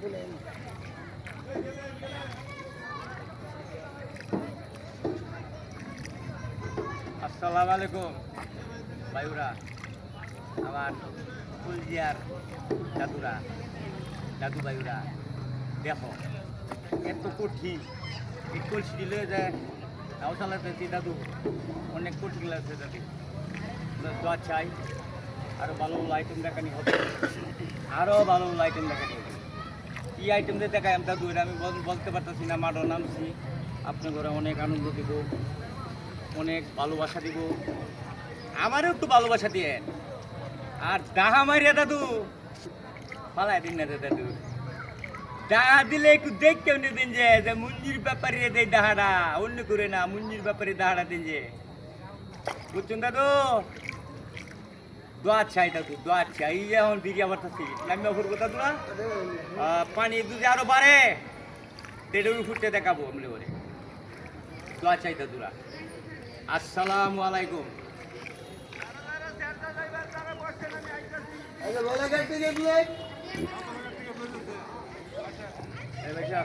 আসসালামু আলাইকুম ভাইরা, আমার কুলজিয়ার দাদুরা, দাদু ভাইরা, দেখো এত কঠিন এই কলসি দিলে যে নাও চালাতেছি দাদু, অনেক কঠিন লাগছে দাদি। দোয়া চাই আরও ভালো ভালো আইটেম দেখানি হবে, আরও ভালো ভালো আইটেম দেখানি হবে। কী আইটেম দিয়ে দেখাই আমি দাদু, এটা আমি বলতে পারতেছি না। মাঠও নামছি, আপনার ঘরে অনেক আনন্দ দিব, অনেক ভালোবাসা দিব, আমারও একটু ভালোবাসা দিয়ে। আর ডাহা মারিয়া দাদু পালাই দিন না দাদু, ডাহা দিলে একটু দেখতেও নি দিন যে মুঞ্জির ব্যাপারে দেয় ডাহাটা, অন্য করে না, মুঞ্জির ব্যাপারে ডাহাটা দিন যে, বুঝছেন দাদু? দোয়া চাই দাদু, দোয়া চাই। এই এখন দিদি আবার থাকি নামিয়া ফুরবো দাদু না, পানি যদি আরো বাড়ে তেড়ে ফুটতে দেখাবো আমলে করে। দোয়া চাই দাদুরা। আসসালামু আলাইকুম। ভাইয়া